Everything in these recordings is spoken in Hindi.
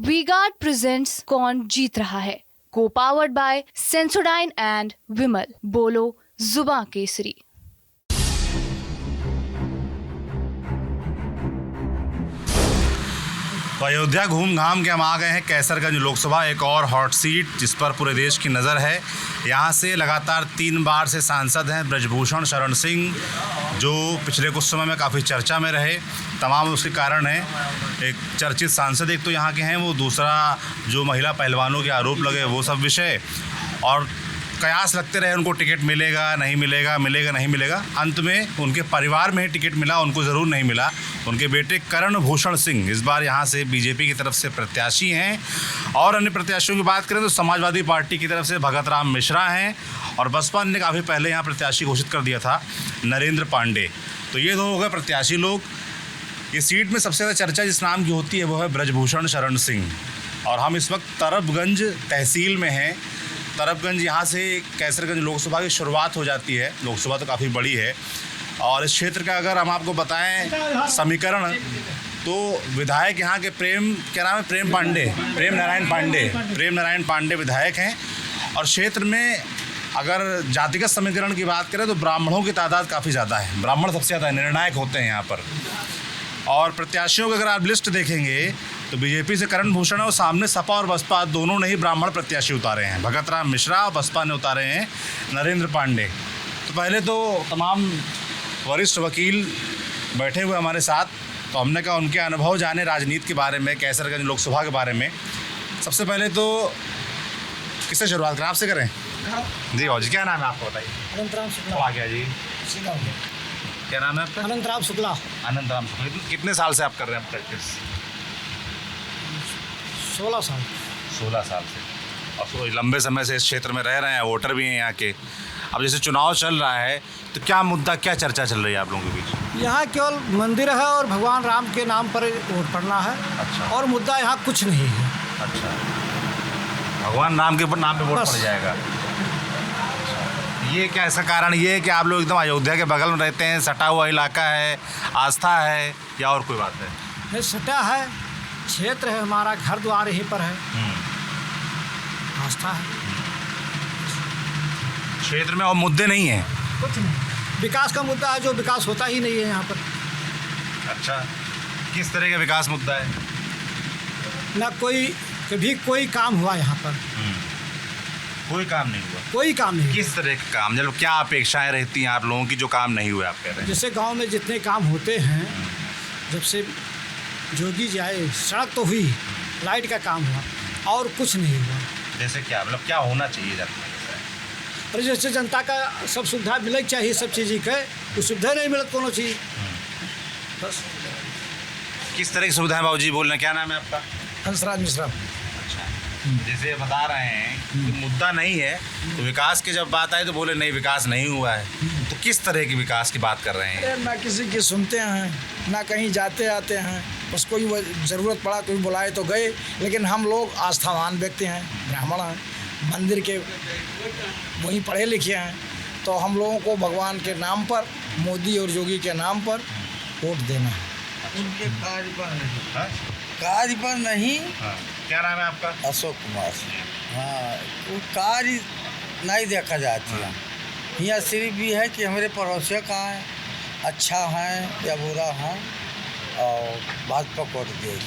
वी-गार्ड प्रेजेंट्स कौन जीत रहा है, को पावर्ड बाय सेंसोडाइन एंड विमल। बोलो जुबां केसरी। तो अयोध्या घूम घाम के हम आ गए हैं कैसरगंज लोकसभा, एक और हॉट सीट जिस पर पूरे देश की नज़र है। यहाँ से लगातार 3 बार से सांसद हैं ब्रजभूषण शरण सिंह, जो पिछले कुछ समय में काफ़ी चर्चा में रहे। तमाम उसके कारण हैं, एक चर्चित सांसद एक तो यहाँ के हैं, वो दूसरा जो महिला पहलवानों के आरोप लगे वो सब विषय, और कयास लगते रहे उनको टिकट मिलेगा नहीं मिलेगा, मिलेगा नहीं मिलेगा। अंत में उनके परिवार में ही टिकट मिला, उनको ज़रूर नहीं मिला। उनके बेटे करण भूषण सिंह इस बार यहाँ से बीजेपी की तरफ से प्रत्याशी हैं। और अन्य प्रत्याशियों की बात करें तो समाजवादी पार्टी की तरफ से भगत राम मिश्रा हैं, और बसपा ने काफ़ी पहले यहाँ प्रत्याशी घोषित कर दिया था नरेंद्र पांडे। तो ये 2 हो गए प्रत्याशी लोग। ये सीट में सबसे ज़्यादा चर्चा जिस नाम की होती है वो है ब्रजभूषण शरण सिंह। और हम इस वक्त तरबगंज तहसील में हैं। तरबगंज यहाँ से कैसरगंज लोकसभा की शुरुआत हो जाती है। लोकसभा तो काफ़ी बड़ी है, और इस क्षेत्र का अगर हम आपको बताएं समीकरण, तो विधायक यहाँ के प्रेम नारायण पांडे विधायक हैं। और क्षेत्र में अगर जातिगत समीकरण की बात करें तो ब्राह्मणों की तादाद काफ़ी ज़्यादा है, ब्राह्मण सबसे ज़्यादा निर्णायक होते हैं यहाँ पर। और प्रत्याशियों की अगर आप लिस्ट देखेंगे तो बीजेपी से करण भूषण और सामने सपा और बसपा दोनों ने ही ब्राह्मण प्रत्याशी उतारे हैं। भगत राम मिश्रा और बसपा ने उतारे हैं नरेंद्र पांडे। तो पहले तो तमाम वरिष्ठ वकील बैठे हुए हमारे साथ, तो हमने कहा उनके अनुभव जाने राजनीति के बारे में, कैसरगंज लोकसभा के बारे में। सबसे पहले तो किससे शुरुआत करें, आपसे करें? जी और जी, क्या नाम है आपको बताइए? अनंतराम शुक्ला। आ गया जी, क्या नाम है आपका? अनंतराम शुक्ला। अनंतराम शुक्ला। कितने साल से आप कर रहे हैं प्रैक्टिस? 16 साल। 16 साल से। और तो लंबे समय से इस क्षेत्र में रह रहे हैं, वोटर भी हैं यहाँ के। अब जैसे चुनाव चल रहा है तो क्या मुद्दा, क्या चर्चा चल रही है आप लोगों के बीच? यहाँ केवल मंदिर है और भगवान राम के नाम पर वोट पड़ना है। अच्छा। और मुद्दा यहाँ कुछ नहीं है। अच्छा, भगवान राम के नाम पे वोट पड़ जाएगा। ये क्या, इसका कारण ये है कि आप लोग एकदम अयोध्या के बगल में रहते हैं, सटा हुआ इलाका है, आस्था है, या और कोई बात है? ये सटा है, क्षेत्र है, हमारा घर द्वार यहीं पर है, आस्था है। क्षेत्र में और मुद्दे नहीं हैं? कुछ नहीं, विकास का मुद्दा है जो विकास होता ही नहीं है यहाँ पर। अच्छा, किस तरह का विकास मुद्दा है? ना कभी कोई काम हुआ यहाँ पर, कोई काम नहीं हुआ। कोई काम नहीं। किस तरह के काम, मतलब क्या अपेक्षाएं रहती हैं आप लोगों की जो काम नहीं हुए आप कह रहे हैं? जैसे गांव में जितने काम होते हैं, जब से जोगी जाए सड़क तो हुई, लाइट का काम हुआ, और कुछ नहीं हुआ। जैसे क्या, मतलब क्या होना चाहिए जनता? और जैसे जनता का सब सुविधा मिले चाहिए, सब चीज़ के वो सुविधा नहीं मिलत कोनो चीज़। बस किस तरह की सुविधाएं बाबूजी बोल रहे हैं? क्या नाम है आपका? हंसराज मिश्रा। अच्छा, जैसे बता रहे हैं कि मुद्दा नहीं है, तो विकास की जब बात आई तो बोले नहीं विकास नहीं हुआ है। तो किस तरह की विकास की बात कर रहे हैं? ना किसी की सुनते हैं, ना कहीं जाते आते हैं, बस कोई ज़रूरत पड़ा कोई बुलाए तो गए। लेकिन हम लोग आस्थावान व्यक्ति हैं, ब्राह्मण हैं, मंदिर के वहीं पढ़े लिखे हैं, तो हम लोगों को भगवान के नाम पर, मोदी और योगी के नाम पर वोट देना है। उनके कार्य पर नहीं। हाँ। क्या नाम है आपका? अशोक कुमार। हाँ, वो कार्य नहीं देखा जाती है यहाँ। सिर्फ ये है कि हमारे पड़ोसियों कहाँ हैं, अच्छा हैं या बुरा हैं, और भाजपा को वोट दिए।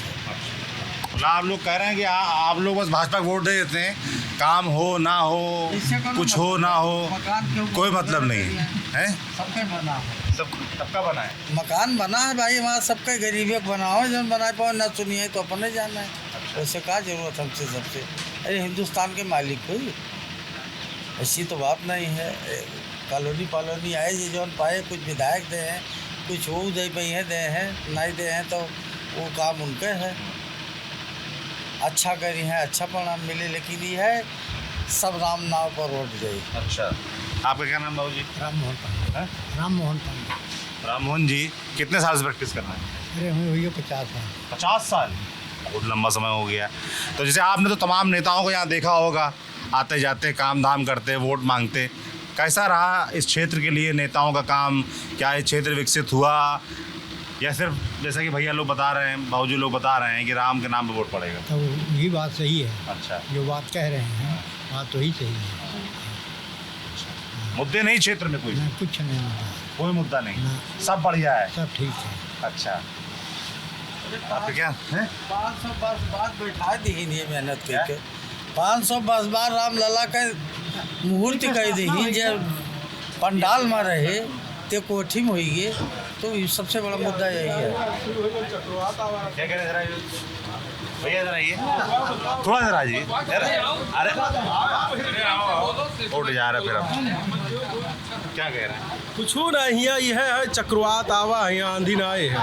आप लोग कह रहे हैं कि आप लोग बस भाजपा को वोट दे देते हैं, काम हो ना हो, कुछ हो ना हो, कोई मतलब नहीं है। सबके बना हो, सबका बना है। मकान बना है भाई, वहाँ सबका गरीबियों को बना हो, जब बना पाओ ना सुनिए तो अपने जाना है। वैसे क्या जरूरत हमसे सबसे? अरे हिंदुस्तान के मालिक कोई, ऐसी तो बात नहीं है। कॉलोनी आए जी जो पाए, कुछ विधायक दे हैं, कुछ वो दे पाई हैं, दे हैं नहीं दे हैं, तो वो काम उनके है। अच्छा करी है, अच्छा परिणाम मिले, लेकिन ये है सब राम नाव पर वोट गई। अच्छा, आपका क्या नाम बाबू जी? राम मोहन पांडे। राम मोहन पांडे। राम मोहन जी, कितने साल से प्रैक्टिस कर रहे हैं? अरे हमें हुई 50 साल। 50 साल, बहुत लंबा समय हो गया। तो जैसे आपने तो तमाम नेताओं को यहाँ देखा होगा, आते जाते, काम धाम करते, वोट मांगते। कैसा रहा इस क्षेत्र के लिए नेताओं का काम? क्या ये क्षेत्र विकसित हुआ? या सिर्फ जैसा कि भैया लोग बता रहे हैं, बाबूजी लोग बता रहे हैं कि राम के नाम पे वोट पड़ेगा? तो यही बात सही है, अच्छा, जो बात कह रहे हैं बात वही सही है। मुद्दे नहीं क्षेत्र में कोई? ना कुछ नहीं होता, कोई मुद्दा नहीं, ना। सब बढ़िया है। सब ठीक है। अच्छा, आपके क्या है? 500 बस बात बैठा दी ही नहीं मेहनत करके। 500 बस बार राम लला का मुहूर्त कह दी जब पंडाल में रहे ते कोठी में हुई गए, तो ये सबसे बड़ा मुद्दा यही है। क्या कह रहे हैं जरा भैया, जरा ये थोड़ा जरा जी, अरे उठ जा रहा फिर अब क्या कह रहे हैं? कुछ ना हियाँ यह है चक्रवात आवा हियाँ आंधी ना आए है।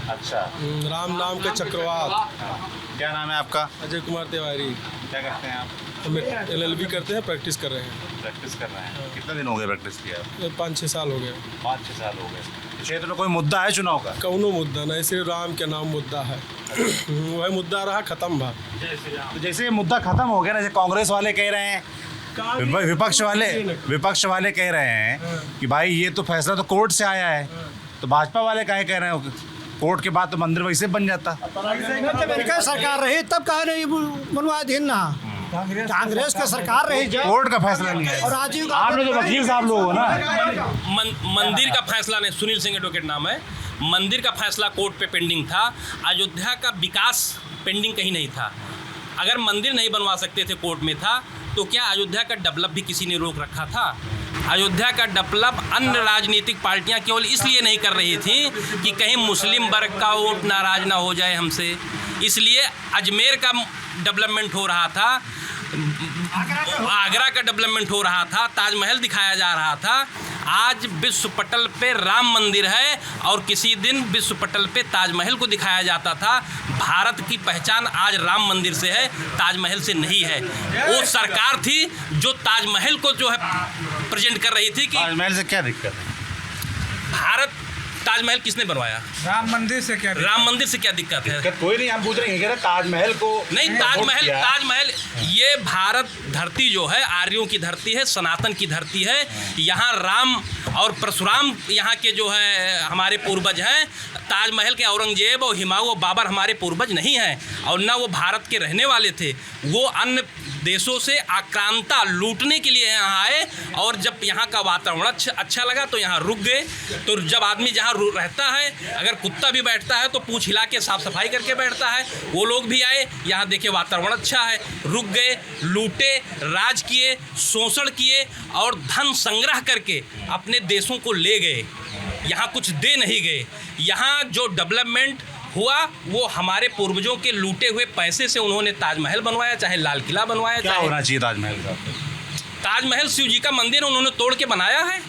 अच्छा, राम नाम के चक्रवात। क्या नाम है आपका? अजय कुमार तिवारी। क्या करते हैं आप? हम LLB करते हैं, प्रैक्टिस कर रहे हैं। प्रैक्टिस कर रहे हैं? कितने दिन हो गए प्रैक्टिस किया? 5-6 साल हो गए। 5-6 साल हो गए। क्षेत्र में कोई मुद्दा है चुनाव का? कौनो मुद्दा नहीं, सिर्फ राम के नाम मुद्दा है। वह मुद्दा रहा खत्म भा। तो जैसे ये मुद्दा खत्म हो गया ना, जैसे कांग्रेस वाले कह रहे हैं, विपक्ष वाले कह रहे हैं कि भाई ये तो फैसला तो कोर्ट से आया है, तो भाजपा वाले काहे कह रहे हैं कोर्ट के बाद तो मंदिर वैसे बन जाता? अमेरिका सरकार रही तब कहा नहीं बनवा दिन ना, कांग्रेस का सरकार रही जब कोर्ट का फैसला नहीं है। और राजीव आप लोग तो वकील साहब लोग हो ना। मंदिर का फैसला नहीं, सुनील सिंह एडवोकेट नाम है। मंदिर का फैसला कोर्ट पे पेंडिंग था, अयोध्या का विकास पेंडिंग कहीं नहीं था। अगर मंदिर नहीं बनवा सकते थे कोर्ट में था, तो क्या अयोध्या का डेवलप भी किसी ने रोक रखा था? अयोध्या का डेवलप अन्य राजनीतिक पार्टियां केवल इसलिए नहीं कर रही थी कि कहीं मुस्लिम वर्ग का वोट नाराज ना हो जाए हमसे, इसलिए अजमेर का डेवलपमेंट हो रहा था, आगरा का डेवलपमेंट हो रहा था, ताजमहल दिखाया जा रहा था। आज विश्व पटल पे राम मंदिर है और किसी दिन विश्व पटल पे ताजमहल को दिखाया जाता था। भारत की पहचान आज राम मंदिर से है, ताजमहल से नहीं है। वो सरकार थी जो ताजमहल को जो है प्रेजेंट कर रही थी कि ताजमहल से क्या दिक्कत है? भारत ताजमहल किसने बनवाया? राम मंदिर से क्या दिक्कत है? दिक्कत कोई नहीं, हम पूछ रहे हैं ताजमहल को नहीं, ताजमहल ये भारत धरती जो है आर्यों की धरती है, सनातन की धरती है। यहाँ राम और परशुराम यहाँ के जो है हमारे पूर्वज हैं। ताजमहल के औरंगजेब और हुमायूं और बाबर हमारे पूर्वज नहीं हैं, और ना वो भारत के रहने वाले थे। वो अन्य देशों से आक्रांता लूटने के लिए यहाँ आए, और जब यहाँ का वातावरण अच्छा लगा तो यहाँ रुक गए। तो जब आदमी जहाँ रहता है, अगर कुत्ता भी बैठता है तो पूंछ हिला के साफ सफाई करके बैठता है। वो लोग भी आए, यहाँ देखे वातावरण अच्छा है, रुक गए, लूटे, राज किए, शोषण किए और धन संग्रह करके अपने देशों को ले गए। यहाँ कुछ दे नहीं गए। यहाँ जो डेवलपमेंट हुआ वो हमारे पूर्वजों के लूटे हुए पैसे से उन्होंने ताजमहल बनवाया, चाहे लाल किला बनवाया। क्या होना चाहिए ताजमहल का? ताजमहल शिव जी का मंदिर उन्होंने तोड़ के बनाया है।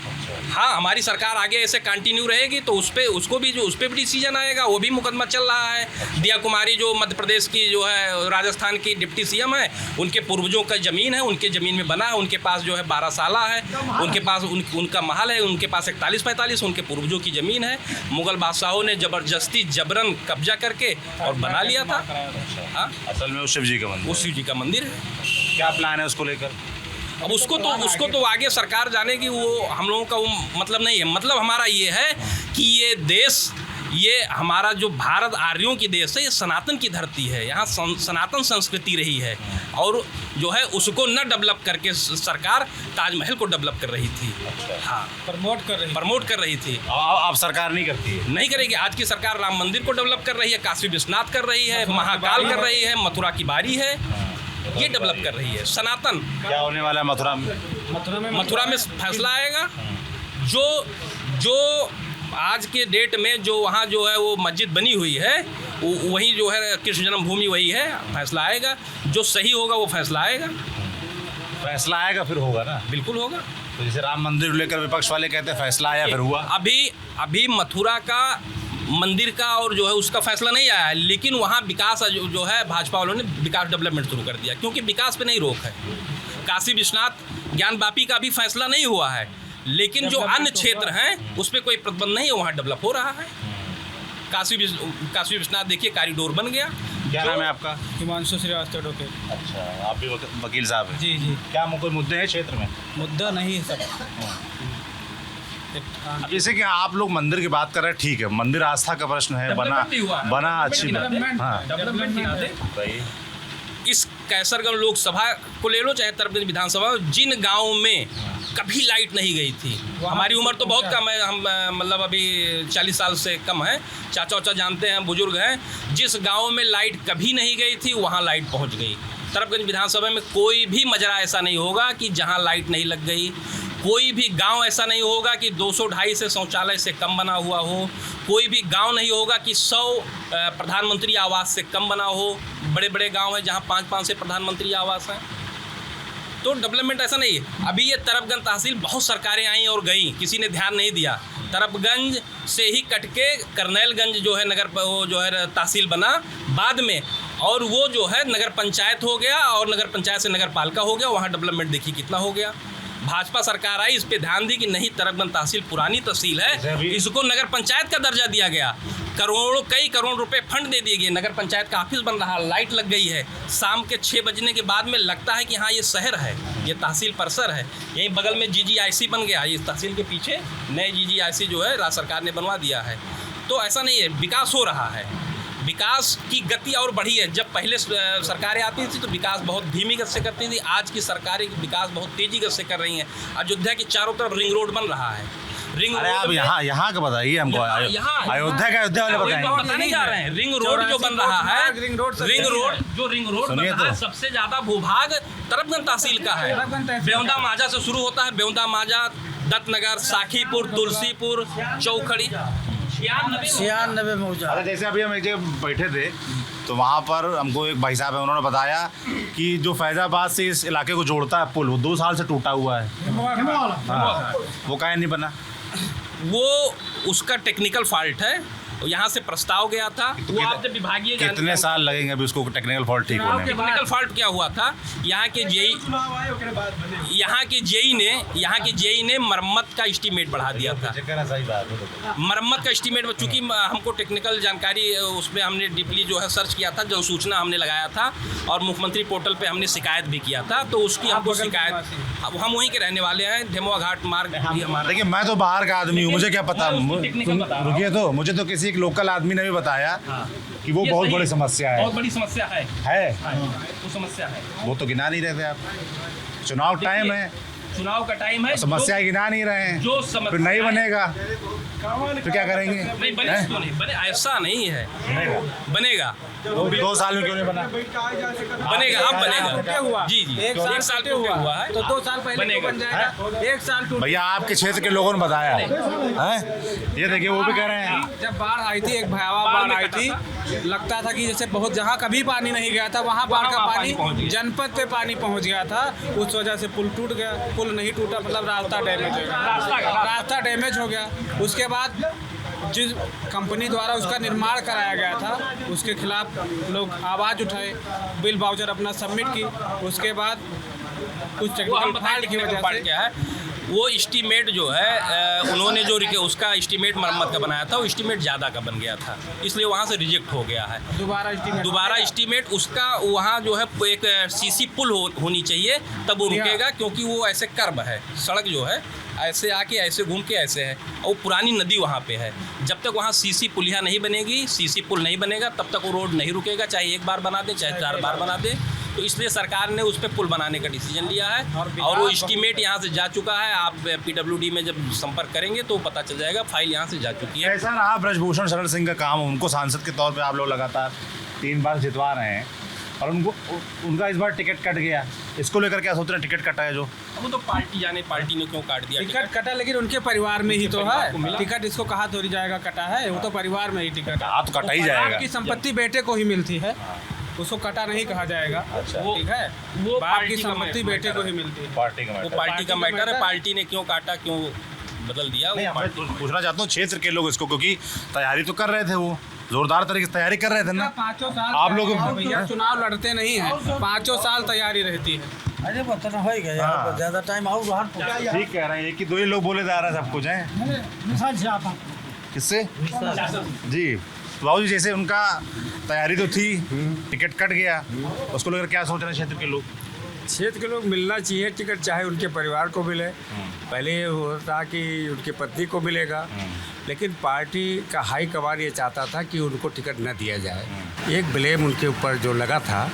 हाँ, हमारी सरकार आगे ऐसे कंटिन्यू रहेगी तो उस पर भी डिसीजन आएगा, वो भी मुकदमा चल रहा है। दिया कुमारी जो मध्य प्रदेश की जो है राजस्थान की डिप्टी CM है, उनके पूर्वजों का ज़मीन है, उनके ज़मीन में बना है, उनके पास जो है 12 साला है, उनके पास उनका महल है, उनके पास 41-45 उनके पूर्वजों की ज़मीन है। मुग़ल बादशाहों ने ज़बरदस्ती जबरन कब्जा करके और बना लिया था। हाँ, असल में वो शिव जी का मंदिर, वो शिव जी का मंदिर है। क्या प्लान है उसको लेकर? अब उसको तो आगे सरकार जानेगी, वो हम लोगों का वो मतलब नहीं है। मतलब हमारा ये है कि ये देश, ये हमारा जो भारत आर्यों की देश है, ये सनातन की धरती है। यहाँ सनातन संस्कृति रही है, और जो है उसको न डेवलप करके सरकार ताजमहल को डेवलप कर रही थी। हाँ, प्रमोट कर रही थी। अब सरकार नहीं करती है? नहीं करेगी। आज की सरकार राम मंदिर को डेवलप कर रही है, काशी विश्वनाथ कर रही है, महाकाल कर रही है, मथुरा की बारी है, ये डेवलप कर रही है। सनातन क्या होने वाला है मथुरा में फैसला आएगा। जो आज के डेट में जो वहाँ जो है वो मस्जिद बनी हुई है, वही जो है कृष्ण जन्मभूमि वही है, फैसला आएगा। जो सही होगा वो फैसला आएगा। फैसला आएगा फिर होगा ना? बिल्कुल होगा। तो जैसे राम मंदिर लेकर विपक्ष वाले कहते हैं फैसला आया फिर हुआ। अभी मथुरा का मंदिर का और जो है उसका फैसला नहीं आया है, लेकिन वहाँ विकास जो है भाजपा वालों ने विकास डेवलपमेंट शुरू कर दिया, क्योंकि विकास पे नहीं रोक है। काशी विश्वनाथ ज्ञानवापी का भी फैसला नहीं हुआ है, लेकिन जो अन्य क्षेत्र हैं उस पर कोई प्रतिबंध नहीं है, वहाँ डेवलप हो रहा है। काशी विश्वनाथ देखिए कॉरिडोर बन गया। क्या नाम है आपका? हिमांशु श्रीवास्तव एडवोकेट। अच्छा, आप भी वकील साहब हैं? जी। क्या कोई मुद्दे हैं क्षेत्र में? मुद्दा नहीं है सब। हाँ। जैसे कि आप लोग मंदिर की बात कर रहे हैं, ठीक है, मंदिर आस्था का प्रश्न है, बना अच्छी बात, हाँ डेवलपमेंट की बात है। बताइए। इस कैसरगंज लोकसभा को ले लो चाहे तरबगंज विधानसभा, जिन गांवों में कभी लाइट नहीं गई थी, हमारी उम्र तो बहुत कम है, हम मतलब अभी 40 साल से कम है, चाचा वाचा जानते हैं, बुजुर्ग हैं, जिस गांव में लाइट कभी नहीं गई थी वहाँ लाइट पहुँच गई। तरबगंज विधानसभा में कोई भी मजरा ऐसा नहीं होगा कि जहाँ लाइट नहीं लग गई, कोई भी गांव ऐसा नहीं होगा कि 200-250 से शौचालय से कम बना हुआ हो, कोई भी गांव नहीं होगा कि 100 प्रधानमंत्री आवास से कम बना हो। बड़े बड़े गांव हैं जहां 5-5 से प्रधानमंत्री आवास हैं। तो डेवलपमेंट ऐसा नहीं है। अभी ये तरबगंज तहसील बहुत सरकारें आई और गई, किसी ने ध्यान नहीं दिया। तरबगंज से ही कट के करनैलगंज जो है नगर वो जो है तहसील बना बाद में, और वो जो है नगर पंचायत हो गया, और नगर पंचायत से नगर पालिका हो गया। वहाँ डेवलपमेंट देखिए कितना हो गया। भाजपा सरकार आई, इस पे ध्यान दी कि नहीं, तरबगंज तहसील पुरानी तहसील है, इसको नगर पंचायत का दर्जा दिया गया। कई करोड़ रुपए फंड दे दिए गए, नगर पंचायत का ऑफिस बन रहा, लाइट लग गई है। शाम के 6 बजने के बाद में लगता है कि हाँ ये शहर है, ये तहसील परिसर है। यहीं बगल में GGIC बन गया, इस तहसील के पीछे नए GGIC जो है राज्य सरकार ने बनवा दिया है। तो ऐसा नहीं है, विकास हो रहा है, विकास की गति और बढ़ी है। जब पहले सरकारें आती थी तो विकास बहुत धीमी गति से करती थी, आज की सरकारें विकास बहुत तेजी गति से कर रही हैं। अयोध्या के चारों तरफ रिंग रोड बन रहा है। रिंग अरे आप यहाँ का बताइए हमको, अयोध्या का अयोध्या वाले बताएंगे। बताने जा रहे हैं, रिंग रोड जो बन रहा है, रिंग रोड बन रहा है, सबसे ज्यादा भूभाग तरबगंज तहसील का है। बेवंदा माजा से शुरू होता है, बेवंदा माजा, दत्तनगर, साखीपुर, तुलसीपुर, चौखड़ी, 96 में हो जा। अरे जैसे अभी हम एक जगह बैठे थे तो वहाँ पर हमको एक भाई साहब है, उन्होंने बताया कि जो फैजाबाद से इस इलाके को जोड़ता है पुल, वो 2 साल से टूटा हुआ है। हाँ, वो काहे नहीं बना? वो उसका टेक्निकल फॉल्ट है, यहाँ से प्रस्ताव गया था। तो वो आप जब विभागीय कितने साल लगेंगे अभी उसको टेक्निकल फॉल्ट ठीक होने में? टेक्निकल फॉल्ट क्या हुआ था, यहाँ के जेई ने मरम्मत का एस्टीमेट बढ़ा दिया था। मरम्मत का एस्टीमेट, चूँकि हमको टेक्निकल जानकारी उसमें हमने डीपली जो है सर्च किया था, जनसूचना हमने लगाया था और मुख्यमंत्री पोर्टल पे हमने शिकायत भी किया था। तो उसकी हमको शिकायत, अब हम वहीं के रहने वाले हैं, धेमुआ घाट मार्ग भी हमारा। देखिए मैं तो बाहर का आदमी हूँ, मुझे क्या पता, रुकिए तो, मुझे तो किसी एक लोकल आदमी ने भी बताया कि वो बहुत बड़ी समस्या है। बहुत बड़ी समस्या है, वो समस्या है। वो तो गिना नहीं रहे थे आप, चुनाव टाइम है, चुनाव का टाइम है, समस्या गिना नहीं रहे हैं, जो फिर नहीं बनेगा तो क्या करेंगे? नहीं बने, क्यों नहीं बने? ऐसा नहीं है, बनेगा। 2 साल में क्यों नहीं बना? बनेगा, अब बनेगा। जी 1 साल हुआ है, तो 2 साल पहले बन जाएगा। 1 साल भैया आपके क्षेत्र के लोगों ने बताया है, ये देखिए वो भी कह रहे हैं। जब बाढ़ आई थी, एक भयावह बाढ़ आई थी, लगता था कि जैसे बहुत जहाँ कभी पानी नहीं गया था वहाँ बाढ़ का पानी जनपद पे पानी पहुँच गया था। उस वजह से पुल टूट गया, पुल नहीं टूटा मतलब रास्ता डैमेज हो गया। उसके बाद जिस कंपनी द्वारा उसका निर्माण कराया गया था उसके खिलाफ लोग आवाज़ उठाए, बिल वाउचर अपना सबमिट की। उसके बाद कुछ टेक्निकल फॉल्ट की वजह से क्या है, वो एस्टीमेट जो है उन्होंने जो उसका एस्टीमेट मरम्मत का बनाया था, वो एस्टीमेट ज़्यादा का बन गया था, इसलिए वहाँ से रिजेक्ट हो गया है। दोबारा एस्टीमेट उसका वहाँ जो है एक सीसी पुल होनी चाहिए, तब वो रुकेगा, क्योंकि वो ऐसे कर्व है, सड़क जो है ऐसे आके ऐसे घूम के ऐसे है, और वो पुरानी नदी वहाँ पे है। जब तक वहाँ सीसी पुलिया नहीं बनेगी, सीसी पुल नहीं बनेगा, तब तक वो रोड नहीं रुकेगा, चाहे 1 बार बना दे चाहे 4 बार बना दे। तो इसलिए सरकार ने उस पर पुल बनाने का डिसीजन लिया है, और वो एस्टीमेट यहाँ से जा चुका है। आप PWD में जब संपर्क करेंगे तो पता चल जाएगा, फाइल यहाँ से जा चुकी है। ऐसा रहा ब्रजभूषण शरण सिंह का काम, उनको सांसद के तौर पे आप लोग लगातार 3 बार जितवा रहे हैं, और उनका इस बार टिकट कट गया, इसको लेकर क्या सोच रहे हैं? टिकट कटा है जो, वो तो पार्टी ने क्यों काट दिया टिकट कटा, लेकिन उनके परिवार में ही तो है टिकट, इसको कहा थोड़ी जाएगा कटा है, वो तो परिवार में ही टिकट है। तो कटा ही जाएगा, की संपत्ति बेटे को ही मिलती है, उसको कटा नहीं कहा जाएगा। ठीक है, वो बाप की संपत्ति बेटे को ही मिलती है, पार्टी का मैटर है। पार्टी ने क्यों काटा, क्यों बदल दिया? नहीं, मैं पूछना चाहता हूँ क्षेत्र के लोग इसको, क्योंकि तैयारी तो कर रहे थे, वो जोरदार तरीके से तैयारी कर रहे थे ना। 5 साल आप लोग भैया चुनाव लड़ते नहीं हैं, 5 साल तैयारी रहती है। अरे पता हो गया, ज़्यादा टाइम और बाहर। ठीक कह रहे हैं, एक ही 2 ही लोग बोले जा रहा है, सब कुछ है किससे जी। बाबू जी, जैसे उनका तैयारी तो थी, टिकट कट गया, उसको लेकर क्या सोच रहे हैं क्षेत्र के लोग? क्षेत्र के लोग मिलना चाहिए टिकट, चाहे उनके परिवार को मिले। पहले ये होता कि उनकी पत्नी को मिलेगा, लेकिन पार्टी का हाई कमान ये चाहता था कि उनको टिकट न दिया जाए। एक ब्लेम उनके ऊपर जो लगा था,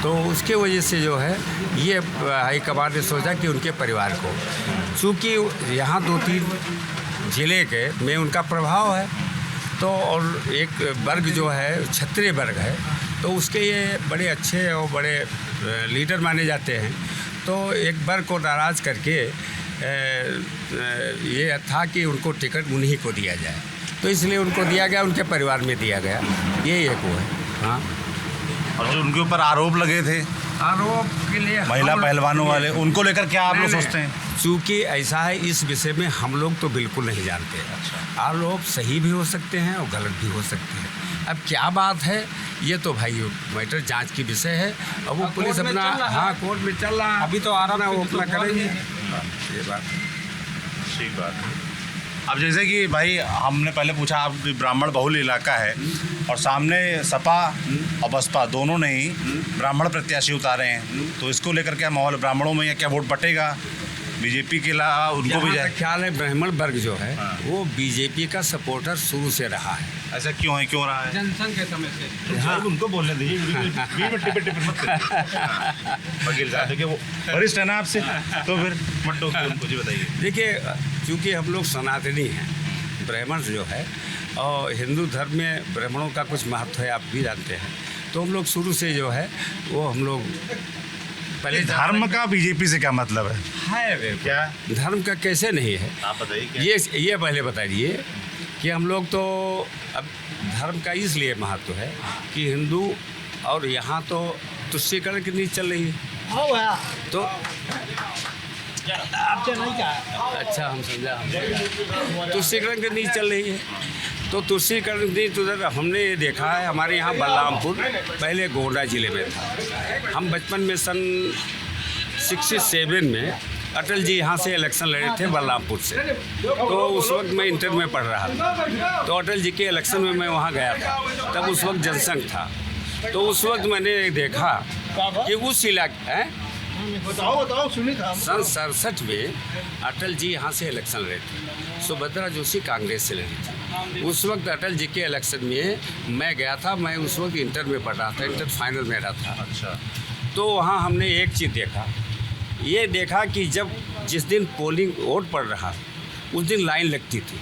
तो उसके वजह से जो है ये हाई कमान ने सोचा कि उनके परिवार को, चूँकि यहाँ 2-3 ज़िले के में उनका प्रभाव है, तो और एक वर्ग जो है क्षत्रिय वर्ग है, तो उसके ये बड़े अच्छे और बड़े लीडर माने जाते हैं। तो एक वर्ग को नाराज़ करके ये था कि उनको टिकट उन्हीं को दिया जाए, तो इसलिए उनको दिया गया, उनके परिवार में दिया गया। ये एक वो है। हाँ, और जो उनके ऊपर आरोप लगे थे, आरोप के लिए महिला पहलवानों वाले, उनको लेकर क्या आप लोग सोचते हैं? चूँकि ऐसा है, इस विषय में हम लोग तो बिल्कुल नहीं जानते। आरोप सही भी हो सकते हैं और गलत भी हो सकते हैं। अब क्या बात है, ये तो भाई मैटर जांच की विषय है। अब वो पुलिस अपना, हाँ, कोर्ट में चल रहा है, अभी तो आराम है, वो अपना करेंगे। ये बात ठीक बात है। अब जैसे कि भाई हमने पहले पूछा, आप ब्राह्मण बहुल इलाका है और सामने सपा और बसपा दोनों ने ही ब्राह्मण प्रत्याशी उतारे हैं, तो इसको लेकर क्या माहौल ब्राह्मणों में, या क्या वोट बटेगा बीजेपी के अलावा उनको भी जाए? ख्याल है ब्राह्मण वर्ग जो है वो बीजेपी का सपोर्टर शुरू से रहा है। ऐसा क्यों है, क्यों रहा है? जनसंघ के समय से। हाँ, उनको बोलने दीजिए, मत वकील साहब देखिए वो वरिष्ठ है ना आपसे, तो फिर मत टोकिए उनको। जी बताइए। देखिए, क्योंकि हम लोग सनातनी हैं, ब्राह्मण जो है, और हिंदू धर्म में ब्राह्मणों का कुछ महत्व है, आप भी जानते हैं, तो हम लोग शुरू से जो है वो हम लोग पहले धर्म का बीजेपी से क्या मतलब है? क्या धर्म का कैसे नहीं है, आप बताइए। ये पहले बताइए कि हम लोग तो अब धर्म का इसलिए महत्व है कि हिंदू, और यहाँ तो तुष्टीकरण की नीति चल रही है, तो अच्छा हम समझा, तुष्टीकरण की नीति चल रही है, तो तुष्टीकरण की नीति उधर हमने ये देखा है। हमारे यहाँ बलरामपुर पहले गोंडा ज़िले में था। हम बचपन में सन 67 में अटल जी यहाँ से इलेक्शन लड़े थे बलरामपुर से, तो उस वक्त मैं इंटर में पढ़ रहा था, तो अटल जी के इलेक्शन में मैं वहाँ गया था, तब उस वक्त जनसंघ था। तो उस वक्त मैंने देखा कि उस इलाके सन 67 में अटल जी यहाँ से इलेक्शन लड़े थे, सुभद्रा जोशी कांग्रेस से लड़ी थी। उस वक्त अटल जी के इलेक्शन में मैं गया था, मैं उस वक्त इंटर में पढ़ रहा था, इंटर फाइनल में रहा था। अच्छा। तो वहाँ हमने एक चीज़ देखा, ये देखा कि जब जिस दिन पोलिंग वोट पड़ रहा उस दिन लाइन लगती थी,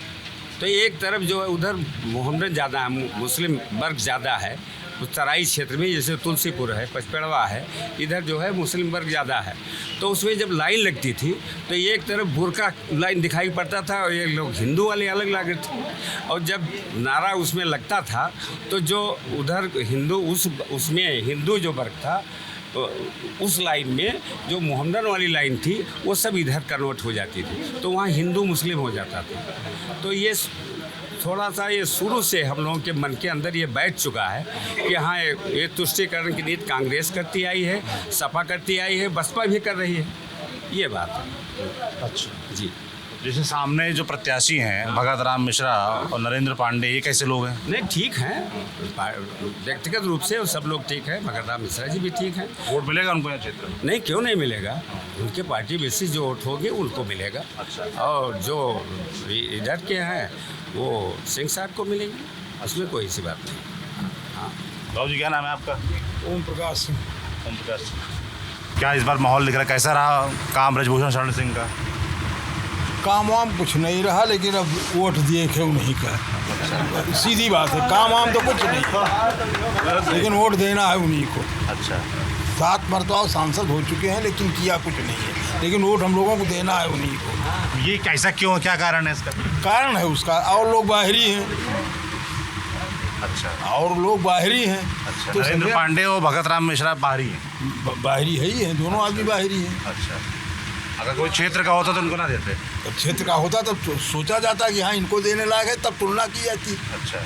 तो एक तरफ जो है उधर मोहम्मदन ज़्यादा है, मुस्लिम वर्ग ज़्यादा है, उस तराई क्षेत्र में जैसे तुलसीपुर है, पचपेड़वा है, इधर जो है मुस्लिम वर्ग ज़्यादा है। तो उसमें जब लाइन लगती थी तो एक तरफ बुर्का लाइन दिखाई पड़ता था और ये लोग हिंदू वाले अलग लगे थे, और जब नारा उसमें लगता था तो जो उधर हिंदू उसमें हिंदू जो वर्ग था उस लाइन में जो मोहम्मदन वाली लाइन थी वो सब इधर कन्वर्ट हो जाती थी, तो वहाँ हिंदू मुस्लिम हो जाता था। तो ये थोड़ा सा ये शुरू से हम लोगों के मन के अंदर ये बैठ चुका है कि हाँ, ये तुष्टीकरण की नीति कांग्रेस करती आई है, सपा करती आई है, बसपा भी कर रही है, ये बात है। अच्छा जी। जैसे सामने जो प्रत्याशी हैं भगत राम मिश्रा और नरेंद्र पांडे, ये कैसे लोग हैं? नहीं, ठीक हैं, व्यक्तिगत रूप से वो सब लोग ठीक हैं, भगत राम मिश्रा जी भी ठीक हैं। वोट मिलेगा उनको यहाँ क्षेत्र में? नहीं, क्यों नहीं मिलेगा, उनके पार्टी बेसिस जो वोट होगी उनको मिलेगा। अच्छा। और जो इधर के हैं वो सिंह साहब को मिलेंगे, उसमें कोई सी बात नहीं। हाँ। बाबू जी क्या नाम है आपका? ओम प्रकाश सिंह। ओम प्रकाश सिंह। क्या इस बार माहौल दिख रहा है, कैसा रहा काम ब्रजभूषण शरण सिंह का? काम वाम कुछ नहीं रहा, लेकिन अब वोट दिए थे उन्हीं का, सीधी बात है। काम वाम तो कुछ नहीं, लेकिन वोट देना है उन्हीं को। अच्छा। 7 मरतबा सांसद हो चुके हैं लेकिन किया कुछ नहीं है, लेकिन वोट हम लोगों को देना है उन्हीं को। ये कैसा क्यों है, क्या कारण है इसका? कारण है उसका, और लोग बाहरी हैं। अच्छा। और लोग बाहरी हैं। अच्छा। तो नरेंद्र पांडे और भगत राम मिश्रा बाहरी हैं? बाहरी है ही है, दोनों आदमी बाहरी हैं। अच्छा। अगर कोई क्षेत्र का होता तो उनको ना देते? तो क्षेत्र का होता तब तो सोचा जाता कि हाँ इनको देने लायक है, तब तुलना की जाती। अच्छा।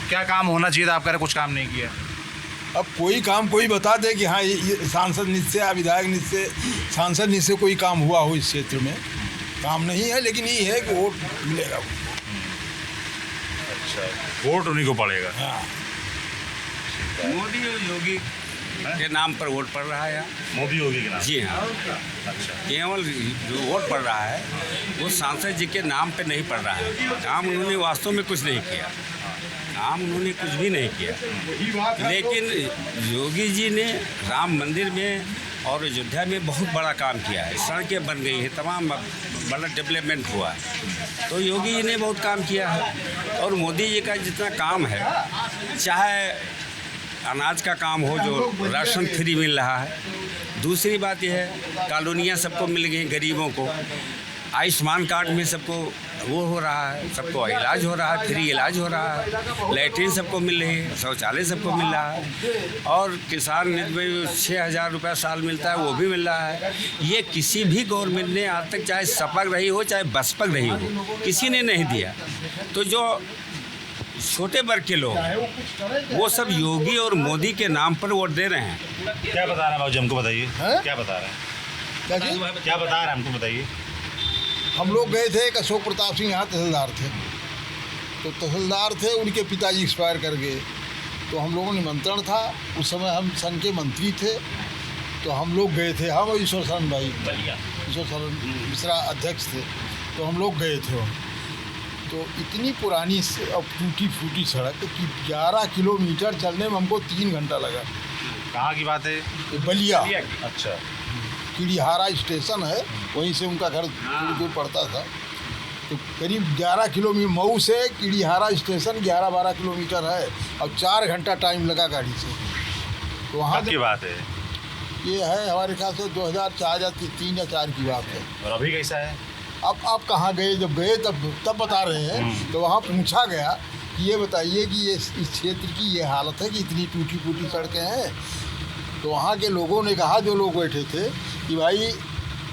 क्या काम होना चाहिए था, आप कह रहे कुछ काम नहीं किया? अब कोई काम कोई बता दे कि हाँ ये सांसद निधि से या विधायक निधि से, सांसद निधि से कोई काम हुआ हो इस क्षेत्र में। काम नहीं है, लेकिन ये है कि वोट मिलेगा। अच्छा, वोट उन्हीं को पड़ेगा। हाँ। मोदी और योगी के नाम पर वोट पड़ रहा है यहाँ। मोदी योगी के नाम। जी हाँ, अच्छा। केवल जो वोट पड़ रहा है वो सांसद जी के नाम पे नहीं पड़ रहा है। काम उन्होंने वास्तव में कुछ नहीं किया, काम उन्होंने कुछ भी नहीं किया। लेकिन योगी जी ने राम मंदिर में और अयोध्या में बहुत बड़ा काम किया है। सड़कें बन गई हैं, तमाम बड़ा डेवलपमेंट हुआ है। तो योगी जी ने बहुत काम किया है। और मोदी जी का जितना काम है, चाहे अनाज का काम हो जो राशन फ्री मिल रहा है, दूसरी बात यह है कॉलोनियाँ सबको मिल गई गरीबों को, आयुष्मान कार्ड में सबको वो हो रहा है, सबको इलाज हो रहा है, फ्री इलाज हो रहा है, लैट्रिन सबको मिल रही है, शौचालय सबको मिल रहा है, और किसान में 6,000 रुपया साल मिलता है वो भी मिल रहा है। ये किसी भी गवर्नमेंट ने आज तक, चाहे सपा रही हो चाहे बसपा रही हो, किसी ने नहीं दिया। तो जो छोटे वर्ग के लोग वो सब योगी और मोदी के नाम पर वोट दे रहे हैं। क्या बता रहे हैं भाजी, हमको बताइए क्या बता रहे हैं, क्या बता रहे हैं हमको बताइए। हम लोग गए थे, अशोक प्रताप सिंह यहाँ तहसीलदार थे, तो तहसीलदार थे, उनके पिताजी एक्सपायर कर गए, तो हम लोगों ने निमंत्रण था। उस समय हम संघ के मंत्री थे, तो हम लोग गए थे, हम और ईश्वर शरण भाई, ईश्वर शरण मिश्रा अध्यक्ष थे, तो हम लोग गए थे। तो इतनी पुरानी अब टूटी फूटी सड़क कि 11 किलोमीटर चलने में हमको 3 घंटा लगा। कहाँ की बात है? ये बलिया। अच्छा। कीड़ीहारा स्टेशन है, वहीं से उनका घर थोड़ी दूर पड़ता था। तो करीब 11 किलोमीटर, मऊ से कीड़ीहारा स्टेशन 11-12 किलोमीटर है, और 4 घंटा टाइम लगा गाड़ी से। तो वहाँ की बात है ये है, हमारे ख्याल से 2004 या 3 या 4 की बात है। और अभी कैसा है? अब आप कहाँ गए? जब गए तब बता रहे हैं। तो वहाँ पूछा गया कि ये बताइए कि ये इस क्षेत्र की ये हालत है कि इतनी टूटी फूटी सड़कें हैं। तो वहाँ के लोगों ने कहा, जो लोग बैठे थे, कि भाई,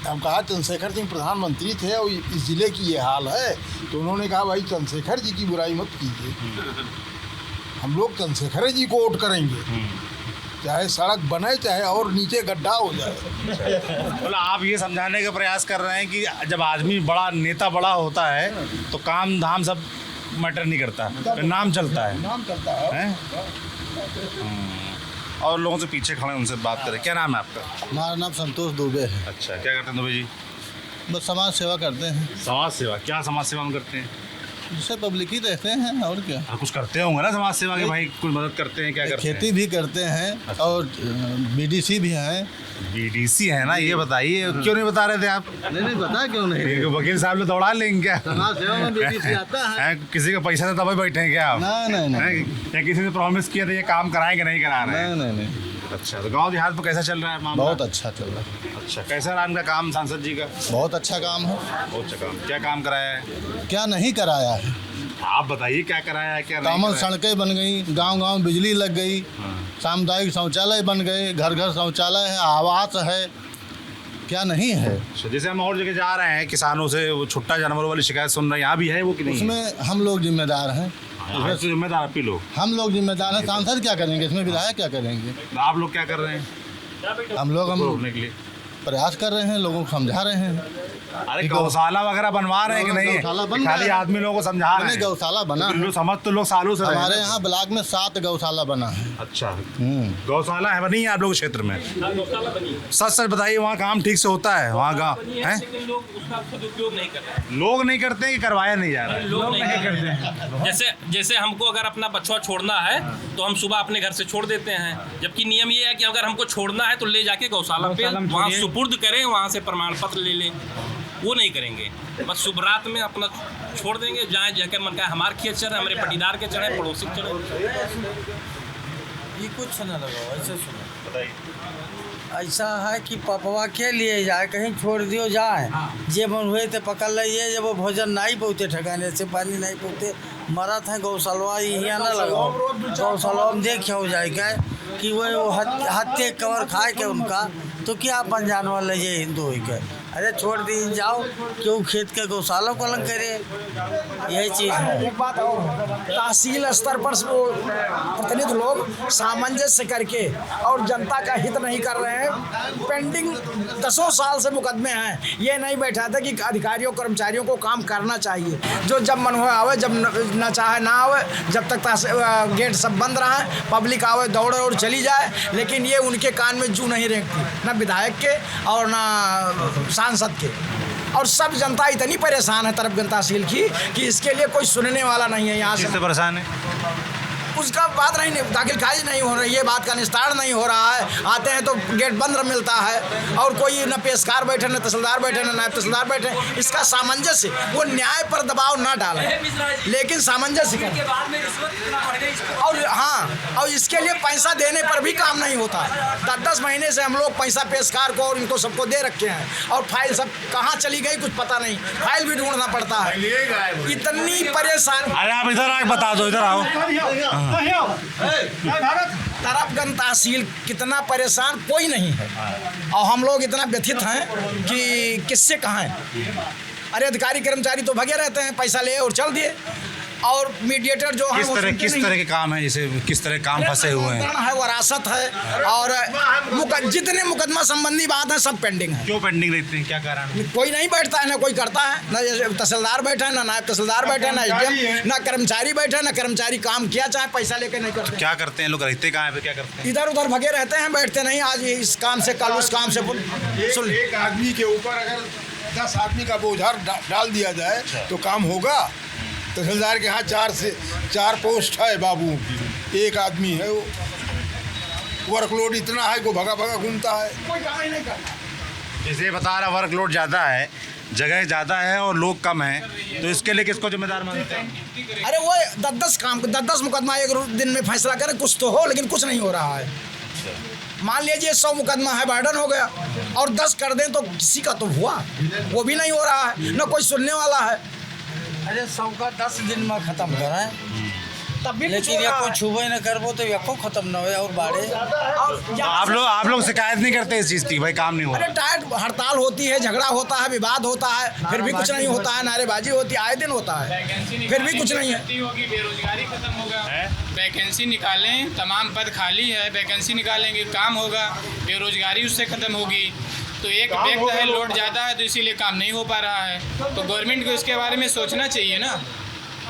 हम कहा चंद्रशेखर सिंह प्रधानमंत्री थे और इस ज़िले की ये हाल है। तो उन्होंने कहा, भाई चंद्रशेखर जी की बुराई मत कीजिए, हम लोग चंद्रशेखर जी को वोट करेंगे, चाहे सड़क बने चाहे और नीचे गड्ढा हो जाए। मतलब आप ये समझाने का प्रयास कर रहे हैं कि जब आदमी बड़ा, नेता बड़ा होता है, तो काम धाम सब मैटर नहीं करता, नाम चलता है, नाम चलता है। और लोगों से पीछे खड़े उनसे बात करें। क्या नाम है आपका? हमारा नाम संतोष दुबे है। अच्छा, क्या करते हैं दुबे जी? बस समाज सेवा करते हैं। समाज सेवा? क्या समाज सेवा में करते हैं? जिससे पब्लिक ही रहते हैं, और क्या। कुछ करते होंगे ना समाज सेवा के भाई, कुछ मदद करते हैं? क्या करते हैं? खेती भी करते हैं। अच्छा। और बीडीसी भी हैं। बीडीसी है ना, ये बताइए, क्यों नहीं बता रहे थे आप? नहीं बता क्यों नहीं? वकील साहब लोग दौड़ा लेंगे क्या? समाज सेवा में बीडीसी आता है। किसी का पैसा तो तभी बैठे हैं क्या आप? नहीं। या किसी ने प्रॉमिस किया था ये काम कराएंगे, नहीं करा रहे हैं? नहीं। अच्छा, तो गांव देहात में कैसा चल रहा है मामला? बहुत अच्छा चल रहा है। अच्छा, कैसा रहा इनका काम सांसद जी का? बहुत अच्छा काम है। बहुत अच्छा काम। क्या काम कराया है? क्या नहीं कराया है? आप बताइए क्या कराया है, क्या कॉमन सड़कें बन गई, गांव-गांव बिजली लग गई, सामुदायिक शौचालय बन गए, घर शौचालय है, आवास है, क्या नहीं है? जैसे हम और जगह जा रहे हैं, किसानों से वो छुट्टा जानवरों वाली शिकायत सुन रहे हैं, यहाँ भी है वो कि नहीं? उसमें हम लोग जिम्मेदार हैं। उसमें जिम्मेदार आप ही लोग? हम लोग जिम्मेदार हैं। सांसद क्या करेंगे इसमें? विधायक क्या करेंगे? आप लोग क्या कर रहे हैं? हम रोकने के लिए प्रयास कर रहे हैं, लोगों को समझा रहे हैं। अरे गौशाला वगैरह बनवा रहे हैं कि नहीं? गौशाला बन खाली रहा है। आदमी लोगों को समझा रहे हैं। गौशाला बना लोग समझ तो लोग सालों से हमारे यहाँ ब्लॉक में 7 गौशाला बना है। अच्छा, गौशाला है बनी है आप लोग क्षेत्र में? सच सच बताइए, वहाँ काम ठीक से होता है? वहाँ गाँव है, लोग नहीं करते कि करवाया नहीं जा रहा है? लोग नहीं करते हैं। जैसे हमको अगर अपना बछवा छोड़ना है तो हम सुबह अपने घर से छोड़ देते हैं, जबकि नियम ये है कि अगर हमको छोड़ना है तो ले जाके गौशाला पे वहाँ सुपुर्द करें, वहाँ से प्रमाण पत्र ले लें। वो नहीं करेंगे, बस शुभ रात में अपना छोड़ देंगे, जहाँ जगह मन का हमारे खेत चढ़े, हमारे पटीदार के चढ़े, पड़ोसी के चढ़े। ये कुछ ना लगाओ, ऐसे सुनो। बताइए। ऐसा है कि पपवा के लिए जाए, कहीं छोड़ दियो जाए, जे मन हुए तो पकड़ लिये, जब वो भोजन नहीं पहुँचे, ठकाने से पानी नहीं पहुँचे, मरत है गौशालवा यहाँ ना लगाओ। गौशालवा में देख हो जाए क्या कि वो हत्या कवर खाए के उनका, तो क्या अपन जानवर ले जाए हिंदू हो के। अरे छोड़ दी जाओ, क्यों खेत के गौशाला को अलग करे, यही चीज़ है। एक बात और, तहसील स्तर पर वो प्रतिनिधि लोग सामंजस्य करके और जनता का हित नहीं कर रहे हैं। पेंडिंग 10 साल से मुकदमे हैं। ये नहीं बैठा था कि अधिकारियों कर्मचारियों को काम करना चाहिए, जो जब मन हो आवे, जब न चाहे ना आवे, जब तक गेट सब बंद रहा है, पब्लिक आवे दौड़ और चली जाए, लेकिन ये उनके कान में जू नहीं रेंगती, न विधायक के और न सांसद के। और सब जनता इतनी परेशान है तरफगंज तहसील की कि इसके लिए कोई सुनने वाला नहीं है। यहाँ से परेशान है, उसका बात नहीं, दाखिल खारिज नहीं हो रही है, बात का निस्तारण नहीं हो रहा है। आते हैं तो गेट बंद मिलता है और कोई न पेशकार बैठे, न तहसीलदार बैठे, न नायब तहसीलदार बैठे। इसका सामंजस्य, वो न्याय पर दबाव ना डाले, लेकिन सामंजस्य करें। और हाँ, और इसके लिए पैसा देने पर भी काम नहीं होता। 10-10 महीने से हम लोग पैसा पेशकार को और इनको सबको दे रखे हैं, और फाइल सब कहाँ चली गई कुछ पता नहीं, फाइल भी ढूंढना पड़ता है। इतनी परेशान। अरे आप इधर आके बता दो, इधर आओ। तरफगंज तहसील कितना परेशान कोई नहीं है, और हम लोग इतना व्यथित हैं कि किससे कहें। अरे अधिकारी कर्मचारी तो भगे रहते हैं, पैसा ले और चल दिए, और मीडिएटर जो है किस तरह के काम है, जैसे किस तरह काम फंसे हुए हैं? है, वरासत है, और जितने मुकदमा संबंधी बात है सब पेंडिंग है। क्यों पेंडिंग रहते हैं, क्या कारण? कोई नहीं बैठता है, ना कोई करता है, ना तहसीलदार बैठा है, ना नायब तहसीलदार बैठे हैं, ना एसडीएम, ना कर्मचारी बैठे, ना कर्मचारी काम किया चाहे पैसा लेके नहीं करते। क्या करते हैं लोग, रहते कहाँ पे, क्या करते हैं? इधर उधर भगे रहते हैं, बैठते नहीं, आज इस काम से कल उस काम से। एक आदमी के ऊपर अगर 10 आदमी का बोझा डाल दिया जाए तो काम होगा? तहसीलदार के यहाँ 4 पोस्ट है बाबू, एक आदमी है, वो वर्कलोड इतना है को भगा घूमता है, कोई काम ही नहीं करता। जैसे बता रहा वर्कलोड ज़्यादा है, जगह ज़्यादा है और लोग कम हैं, तो इसके लिए किसको जिम्मेदार मानते हैं? अरे वो 10-10 मुकदमा एक दिन में फैसला करे, कुछ तो हो, लेकिन कुछ नहीं हो रहा है। मान लीजिए 100 मुकदमा है, बर्डन हो गया, और 10 कर दें तो किसी का तो हुआ, वो भी नहीं हो रहा है, न कोई सुनने वाला है। अरे 100 का 10 दिन में ख़त्म कराएं, तब भी लेकिन ये कोई छुबे न करबो तो यको ख़त्म न हो और बाढ़े। आप लोग शिकायत नहीं करते इस चीज़ की, भाई काम नहीं हो रहा? अरे टाइट हड़ताल होती है, झगड़ा होता है, विवाद होता है, फिर भी कुछ नहीं होता है, नारेबाजी होती है, आए दिन होता है, फिर भी कुछ नहीं है। बेरोजगारी खत्म होगा, वैकेंसी निकालें, तमाम पद खाली है, वैकेंसी निकालेंगे, काम होगा, बेरोजगारी उससे ख़त्म होगी। तो एक व्यक्त है, लोड ज़्यादा है, तो इसीलिए काम नहीं हो पा रहा है। तो गवर्नमेंट को इसके बारे में सोचना चाहिए ना,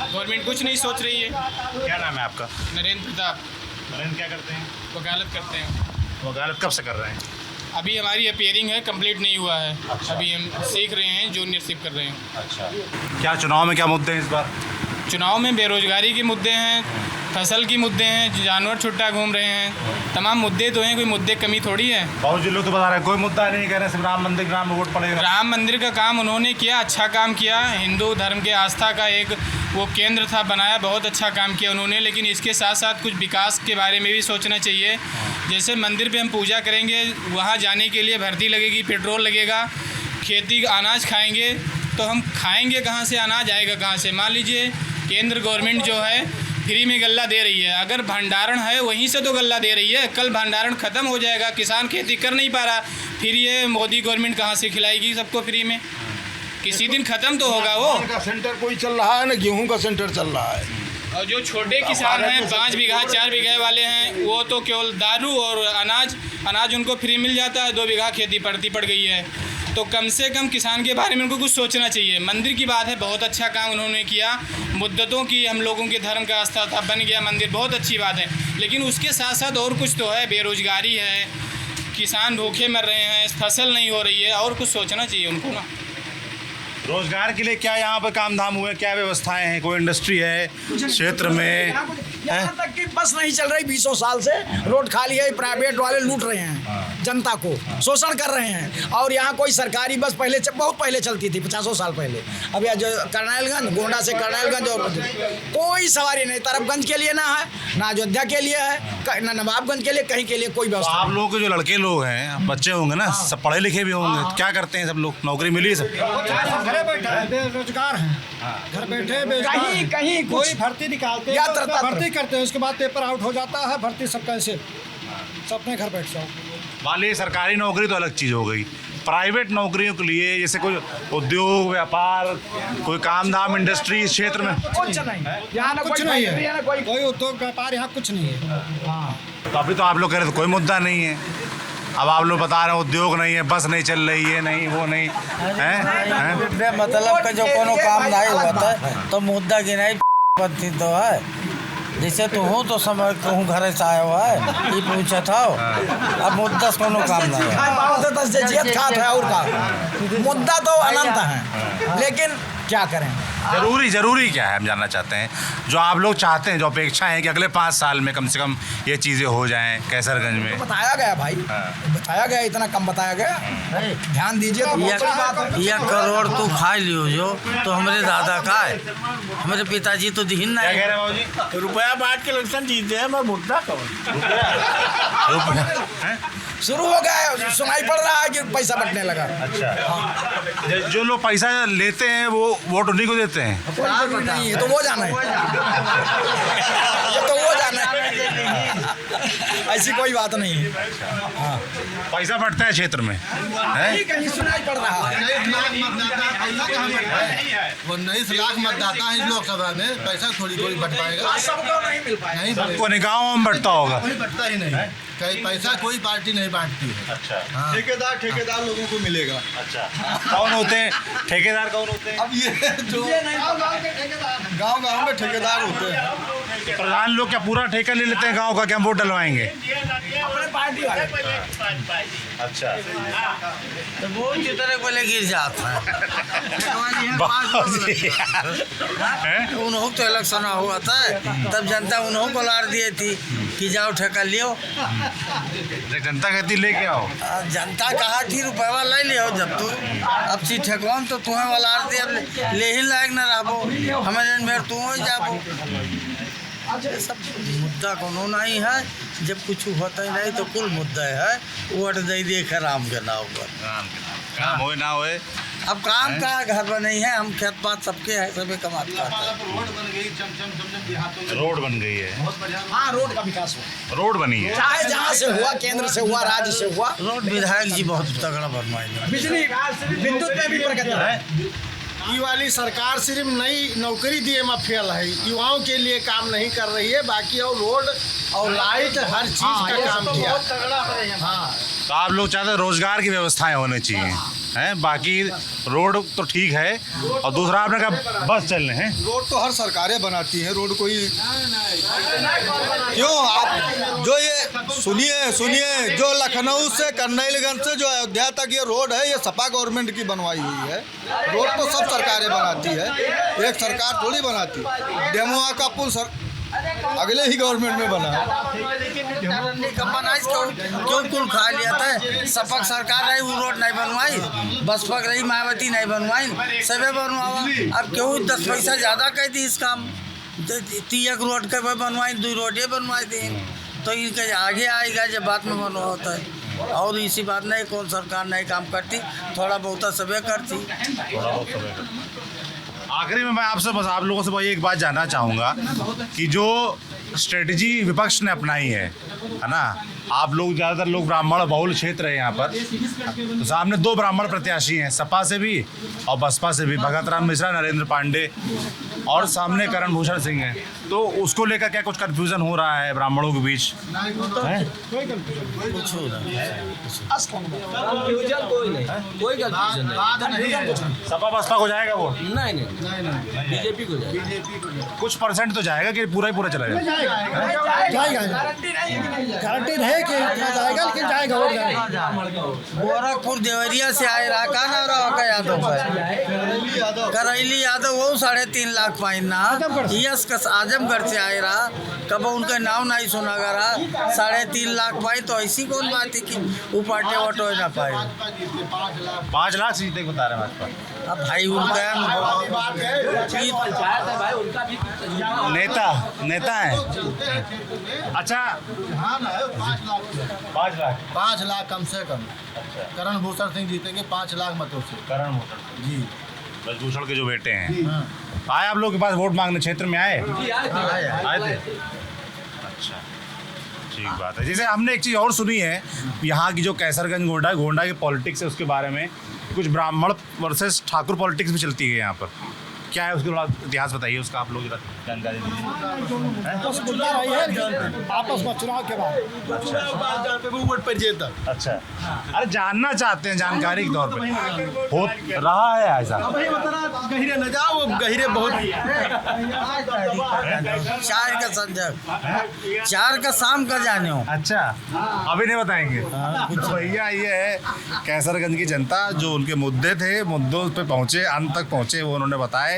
गवर्नमेंट कुछ नहीं सोच रही है। क्या नाम है आपका? नरेंद्र प्रताप। नरेंद्र क्या करते हैं? वकालत करते हैं। वकालत कब से कर रहे हैं? अभी हमारी अपियरिंग है, कंप्लीट नहीं हुआ है। अच्छा। अभी हम सीख रहे हैं, जूनियरशिप कर रहे हैं। अच्छा, क्या चुनाव में क्या मुद्दे हैं इस बार? चुनाव में बेरोजगारी के मुद्दे हैं, फसल की मुद्दे हैं, जानवर छुट्टा घूम रहे हैं, तमाम मुद्दे तो हैं, कोई मुद्दे कमी थोड़ी है। बहुत जी लोग तो बता रहे हैं कोई मुद्दा नहीं, कह रहे सिर्फ राम मंदिर के नाम में वोट पड़ेगा। राम मंदिर का काम उन्होंने किया, अच्छा काम किया, हिंदू धर्म के आस्था का एक वो केंद्र था बनाया, बहुत अच्छा काम किया उन्होंने, लेकिन इसके साथ साथ कुछ विकास के बारे में भी सोचना चाहिए। जैसे मंदिर पे हम पूजा करेंगे, वहाँ जाने के लिए भर्ती लगेगी, पेट्रोल लगेगा, खेती का अनाज खाएंगे, तो हम खाएंगे कहाँ से, अनाज आएगा कहाँ से? मान लीजिए केंद्र गवर्नमेंट जो है फ्री में गल्ला दे रही है, अगर भंडारण है वहीं से तो गल्ला दे रही है, कल भंडारण ख़त्म हो जाएगा, किसान खेती कर नहीं पा रहा, फिर ये मोदी गवर्नमेंट कहाँ से खिलाएगी सबको फ्री में? किसी दिन ख़त्म तो होगा वो। का सेंटर कोई चल रहा है ना, गेहूं का सेंटर चल रहा है, और जो छोटे किसान हैं 5 बीघा 4 बीघे वाले हैं, वो तो केवल दारू और अनाज उनको फ्री मिल जाता है, 2 बीघा खेती पड़ गई है। तो कम से कम किसान के बारे में उनको कुछ सोचना चाहिए। मंदिर की बात है, बहुत अच्छा काम उन्होंने किया, मुद्दतों की हम लोगों के धर्म का आस्था था, बन गया मंदिर, बहुत अच्छी बात है, लेकिन उसके साथ साथ और कुछ तो है, बेरोजगारी है, किसान भूखे मर रहे हैं, फसल नहीं हो रही है, और कुछ सोचना चाहिए उनको ना। रोजगार के लिए क्या यहाँ पर काम धाम हुए, क्या व्यवस्थाएं हैं, कोई इंडस्ट्री है क्षेत्र में? यहाँ तक कि बस नहीं चल रही 20 साल से, रोड खाली है, प्राइवेट वाले लूट रहे हैं जनता को, शोषण कर रहे हैं। और यहाँ कोई सरकारी बस बहुत पहले चलती थी, 50 साल पहले। अब यह जो करनैलगंज, गोंडा से करनैलगंज, और कोई सवारी नहीं, तरफगंज के लिए ना है, ना अयोध्या के लिए है, ना नवाबगंज के लिए, कहीं के लिए कोई व्यवस्था। आप लोगों के जो लड़के लोग हैं, बच्चे होंगे ना, सब पढ़े लिखे भी होंगे, क्या करते हैं सब लोग? नौकरी मिली सब? घरे बैठे बेरोजगार हैं, घर बैठे कहीं कोई भर्ती निकालते हैं, भर्ती करते हैं, उसके बाद पेपर आउट हो जाता है, भर्ती सब कैसे, सब अपने घर बैठ जाओ। मान लीजिए सरकारी नौकरी तो अलग चीज़ हो गई, प्राइवेट नौकरियों के लिए, जैसे कोई उद्योग व्यापार, कोई काम धाम इंडस्ट्री इस क्षेत्र में कुछ नहीं, यहाँ कुछ नहीं है, कोई उद्योग व्यापार यहाँ कुछ नहीं है। हाँ, तो अभी तो आप लोग कह रहे थे कोई मुद्दा नहीं है, अब आप लोग बता रहे हैं उद्योग नहीं है, बस नहीं चल रही है, नहीं वो नहीं है। मतलब का जो कोनो काम नहीं होता है तो मुद्दा गिनाई पड़ती तो है। जैसे तू हूँ तो समझ कहूँ घर से आया हुआ है, ये पूछा था। अब मुद्दा से कोनो काम नहीं है, और का मुद्दा तो अनंत है, लेकिन क्या करें। जरूरी क्या है, हम जानना चाहते हैं। जो आप लोग चाहते हैं, जो अपेक्षा है कि अगले 5 साल में कम से कम ये चीज़ें हो जाएं कैसरगंज में। बताया गया भाई, बताया गया, इतना कम बताया गया, ध्यान दीजिए। तो 1 करोड़ तू खा लियो जो, तो हमारे दादा का है, हमारे पिताजी तो दिहिन ना रुपया बांट के इलेक्शन जीते हैं, मैं मुद्दा शुरू हो गया, सुनाई पड़ रहा है कि पैसा बटने लगा। अच्छा, जो लोग पैसा लेते हैं वो वोट उन्हीं को देते हैं। नहीं, ये तो वो जाना है, ये तो वो जाना है, ऐसी कोई बात नहीं है। हाँ, पैसा बढ़ता है क्षेत्र में, कहीं सुनाई पड़ रहा है। 19 लाख मतदाता है इस लोकसभा में, पैसा थोड़ी बट पाएगा, सबको नहीं मिल पाएगा, नहीं सबको नहीं, गाँव में बढ़ता होगा, कोई बटता ही नहीं, कहीं पैसा कोई पार्टी नहीं बांटती है। अच्छा, हाँ। ठेकेदार लोगों को मिलेगा। अच्छा, कौन होते हैं ठेकेदार, कौन होते हैं? अब ये जो गांव में ठेकेदार होते हैं, प्रधान लोग क्या पूरा ठेका ले लेते हैं गांव का, क्या हम वोट डलवाएंगे? अपने पार्टी वाले। अच्छा, तो वो जितने को ले गिर जाता है। उन्होंने तो इलेक्शन हुआ था, तब जनता उन्होंने को लार दिए थी कि जाओ ठेका लियो। जनता कहती लेके आओ, जनता कहा थी रुपया ले लियो, जब तू अब सी ठेकवान तो तुम्हें वाला आर दिया, ले ही लायक न रहो, हमें मेरे तू ही जाबो। सब मुद्दा कोनो नहीं है, जब कुछ होता ही नहीं तो कुल मुद्दा है, वोट दे दिए राम के नाव पर, काम होए ना होए। अब काम का घर पर नहीं है, हम खेत पात सबके है, सभी कमाते हैं। रोड बन गई है, हाँ, रोड का विकास हुआ, रोड बनी है, चाहे जहाँ से हुआ, केंद्र से हुआ, राज्य से हुआ। रोड विधायक जी बहुत तगड़ा बनवाए, बिजली विद्युत में भी प्रगति है। ये वाली सरकार सिर्फ नई नौकरी दिए में फेल है, युवाओं के लिए काम नहीं कर रही है, बाकी और रोड और लाइट हर चीज का काम किया। हाँ, तो आप लोग चाहते हैं रोजगार की व्यवस्थाएं होनी चाहिए, हैं? बाकी रोड तो ठीक है, और दूसरा आपने कहा बस चलने हैं। रोड तो हर सरकारें बनाती हैं, रोड कोई क्यों आप जो ये सुनिए जो लखनऊ से कन्नैलगंज से जो अयोध्या तक ये रोड है, ये सपा गवर्नमेंट की बनवाई हुई है। रोड तो सब सरकारें बनाती है, एक सरकार थोड़ी बनाती। डेमुआ का पुल अगले ही गवर्नमेंट में बना क्यों कुल खा लिया था, सपक सरकार रही वो रोड नहीं बनवाई, बसपा रही मायावती नहीं बनवाई, सबे बनवावा। अब क्यों 10 पैसा ज़्यादा कह दी इस काम, 3 रोड के बनवाई, 2 रोड बनवाई दी, तो इनके आगे आएगा जब बात में बनवा होता है। और इसी बात नहीं, कौन सरकार नहीं काम करती, थोड़ा बहुत सबे करती। आखिरी में मैं आपसे बस आप लोगों से भाई एक बात जानना चाहूँगा कि जो स्ट्रेटजी विपक्ष ने अपनाई है ना, आप लोग ज़्यादातर लोग ब्राह्मण बहुल क्षेत्र है यहाँ पर, तो सामने 2 ब्राह्मण प्रत्याशी हैं, सपा से भी और बसपा से भी, भगत राम मिश्रा, नरेंद्र पांडे, और सामने करण भूषण सिंह हैं। तो उसको लेकर क्या कुछ कन्फ्यूज़न हो रहा है ब्राह्मणों के बीच? सपा बसपा को जाएगा वो? नहीं, बीजेपी को जाएगा। कुछ परसेंट तो जाएगा कि पूरा ही पूरा चला जाएगा? गारंटी है कि जाएगा, लेकिन जाएगा। गोरखपुर देवरिया से आए रहा, का नाम रहा का यादव, करैली यादव, वो 3.5 लाख पाइन ना, यस कस आजमगढ़ से आए रहा, कब उनका नाम नहीं सुना रहा, 3.5 लाख पाई, तो ऐसी कौन बात है कि वो पार्टी वोट हो ना पाए। 5 लाख सीटें बता रहे हैं भाजपा। अब भाई उनका नेता है। अच्छा, 5 लाख कम से कम। करण भूषण सिंह जीतेंगे 5 लाख मतों से। करण भूषण जी, ब्रजभूषण के जो बेटे हैं। आए आप लोग के पास वोट मांगने क्षेत्र में आए थे? अच्छा, ठीक बात है। जैसे हमने एक चीज़ और सुनी है, यहाँ की जो कैसरगंज गोंडा गोंडा की पॉलिटिक्स है, उसके बारे में कुछ ब्राह्मण वर्सेस ठाकुर पॉलिटिक्स भी चलती है यहाँ पर। क्या है उसके बाद इतिहास बताइए उसका, आप लोग जरा जानकारी दीजिए। बस मुद्दा रही है आपस में चुनाव के बाद। वोट पर जेता। अच्छा, अरे जानना चाहते हैं जानकारी के तौर पे। हो रहा है ऐसा? गहिरे न जाओ, गहिरे बहुत। 4 का संजय, 4 का शाम का जाने हो। अच्छा, अभी नहीं बताएंगे। तो भैया ये है कैसरगंज की जनता, जो उनके मुद्दे थे, मुद्दों पे पहुँचे, अंत तक पहुँचे, वो उन्होंने बताए,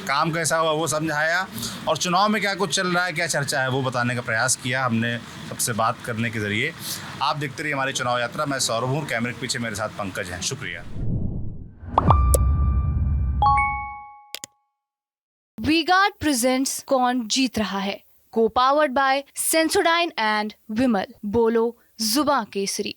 काम कैसा हुआ वो समझाया, और चुनाव में क्या कुछ चल रहा है, क्या चर्चा है, वो बताने का प्रयास किया हमने सबसे बात करने के ज़रिए। आप देखते रहिए हमारी चुनाव यात्रा। मैं सौरभ हूँ, कैमरे के पीछे मेरे साथ पंकज हैं। शुक्रिया। वी-गार्ड प्रेजेंट्स कौन जीत रहा है, को पावर्ड बाय सेंसोडाइन एंड विमल। बोलो जुबां केसरी।